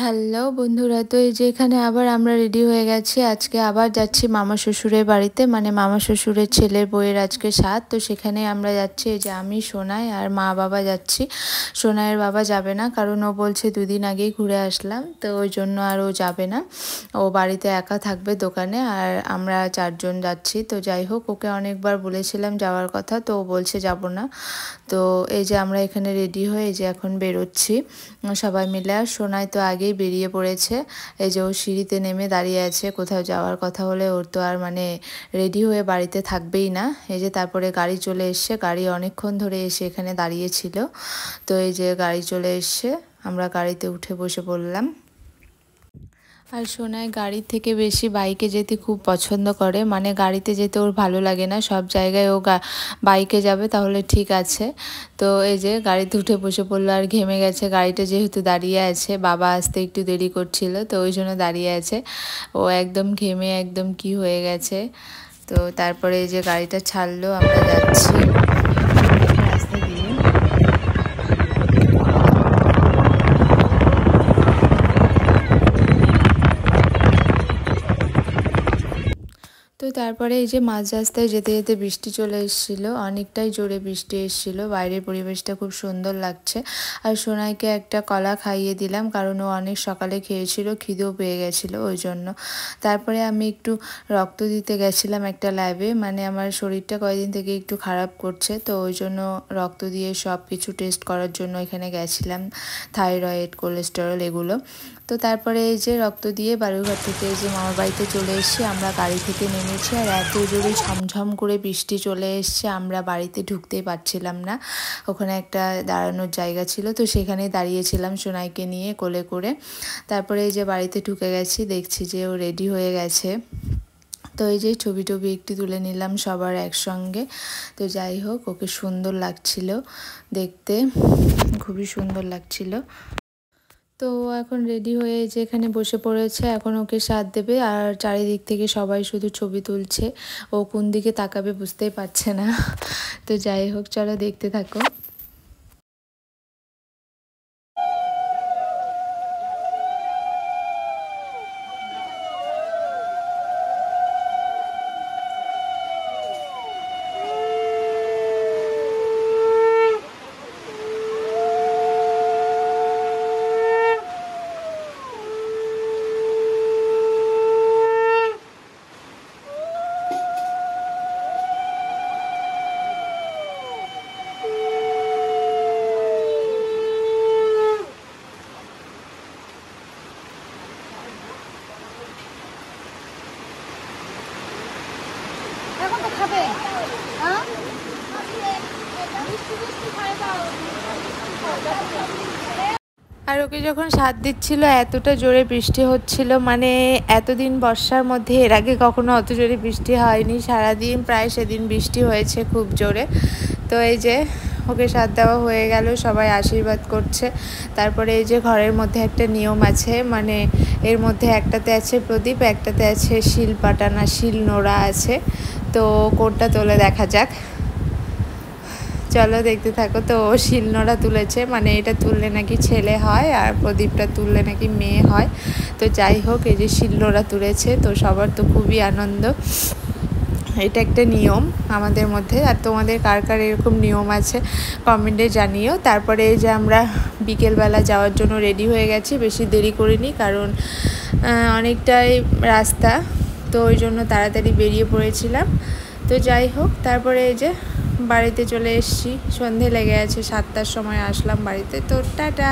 Hello বন্ধুরা, তো এই যে এখানে আবার আমরা রেডি হয়ে গেছি। আজকে আবার যাচ্ছি মামা শ্বশুরের বাড়িতে, মানে মামা শ্বশুরের ছেলের বউয়ের আজকে সাধ। তো সেখানে আমরা যাচ্ছি, এই যে আমি, সোনাই আর মা বাবা যাচ্ছি। সোনাইয়ের বাবা যাবে না, কারণ ও বলছে দুদিন আগেই ঘুরে আসলাম, তো ওই জন্য আর ও যাবে না। ও বাড়িতে একা থাকবে দোকানে, আর আমরা চারজন যাচ্ছি। তো যাই হোক, ওকে অনেকবার বলেছিলাম যাওয়ার কথা, তো ও বলছে যাব না। তো এই যে আমরা এখানে রেডি হয়ে এই যে এখন বেরোচ্ছি সবাই মিলে। আর সোনাই তো আগেই বেরিয়ে পড়েছে, এই যে ও সিঁড়িতে নেমে দাঁড়িয়ে আছে। কোথাও যাওয়ার কথা হলে ওর তো আর মানে রেডি হয়ে বাড়িতে থাকবেই না। এই যে তারপরে গাড়ি চলে এসছে, গাড়ি অনেকক্ষণ ধরে এসে এখানে দাঁড়িয়েছিল। তো এই যে গাড়ি চলে এসছে, আমরা গাড়িতে উঠে বসে পড়লাম। আর সোনাই গাড়ির থেকে বেশি বাইকে যেতে খুব পছন্দ করে, মানে গাড়িতে যেতে ওর ভালো লাগে না। সব জায়গায় ও বাইকে যাবে তাহলে ঠিক আছে। তো এই যে গাড়িতে উঠে বসে পড়লো, আর ঘেমে গেছে। গাড়িটা যেহেতু দাঁড়িয়ে আছে, বাবা আসতে একটু দেরি করছিল, তো ওই জন্য দাঁড়িয়ে আছে। ও একদম ঘেমে একদম কি হয়ে গেছে। তো তারপরে এই যে গাড়িটা ছাড়লো, আমরা যাচ্ছি রাস্তা দিয়ে। তো তারপরে এই যে মাঝ রাস্তায় যেতে যেতে বৃষ্টি চলে এসেছিলো, অনেকটাই জোরে বৃষ্টি এসেছিলো। বাইরের পরিবেশটা খুব সুন্দর লাগছে। আর সোনাইকে একটা কলা খাইয়ে দিলাম, কারণ ও অনেক সকালে খেয়েছিল, খিদেও পেয়ে গেছিলো ওই জন্য। তারপরে আমি একটু রক্ত দিতে গেছিলাম একটা ল্যাবে, মানে আমার শরীরটা কয়েকদিন থেকে একটু খারাপ করছে, তো ওই জন্য রক্ত দিয়ে সব কিছু টেস্ট করার জন্য এখানে গেছিলাম, থাইরয়েড, কোলেস্টেরল এগুলো। তো তারপরে এই যে রক্ত দিয়ে বালুরঘাট থেকে এই যে মামার বাড়িতে চলে এসেছি। আমরা গাড়ি থেকে নেমেছি, আর এত জোরে ঝমঝম করে বৃষ্টি চলে এসছে, আমরা বাড়িতে ঢুকতেই পারছিলাম না। ওখানে একটা দাঁড়ানোর জায়গা ছিল, তো সেখানে দাঁড়িয়েছিলাম সোনাইকে নিয়ে কোলে করে। তারপরে এই যে বাড়িতে ঢুকে গেছি, দেখছি যে ও রেডি হয়ে গেছে। তো এই যে ছবি টবি একটু তুলে নিলাম সবার একসঙ্গে। তো যাই হোক, ওকে সুন্দর লাগছিল দেখতে, খুবই সুন্দর লাগছিল। তো এখন রেডি হয়ে যে এখানে বসে পড়েছে, এখন ওকে সাথ দেবে। আর চারিদিক থেকে সবাই শুধু ছবি তুলছে, ও কোন দিকে তাকাবে বুঝতেই পারছে না। তো যাই হোক, চলো দেখতে থাকো। এখন তো খাবে, হ্যাঁ আর ওকে যখন সাথ দিচ্ছিল এতটা জোরে বৃষ্টি হচ্ছিল, মানে এতদিন বর্ষার মধ্যে এর আগে কখনো অত জোরে বৃষ্টি হয়নি। সারাদিন প্রায় সেদিন বৃষ্টি হয়েছে খুব জোরে। তো এই যে ওকে সাথ দেওয়া হয়ে গেল, সবাই আশীর্বাদ করছে। তারপরে এই যে ঘরের মধ্যে একটা নিয়ম আছে, মানে এর মধ্যে একটাতে আছে প্রদীপ, একটাতে আছে শিল পাটানা, শিল নোড়া আছে। তো কোনটা তোলে দেখা যাক, চলো দেখতে থাকো। তো ও শিলনোড়া তুলেছে, মানে এটা তুললে নাকি ছেলে হয়, আর প্রদীপটা তুললে নাকি মেয়ে হয়। তো যাই হোক, এই যে শিলনোড়া তুলেছে, তো সবার তো খুবই আনন্দ। এটা একটা নিয়ম আমাদের মধ্যে। আর তোমাদের কার কার এরকম নিয়ম আছে কমেন্টে জানিও। তারপরে এই যে আমরা বিকেলবেলা যাওয়ার জন্য রেডি হয়ে গেছি, বেশি দেরি করিনি, কারণ অনেকটাই রাস্তা, তো ওই জন্য তাড়াতাড়ি বেরিয়ে পড়েছিলাম। তো যাই হোক, তারপরে এই যে বাড়িতে চলে এসেছি। সন্ধে লেগে আছে, 7টার সময় আসলাম বাড়িতে। তো টাটা।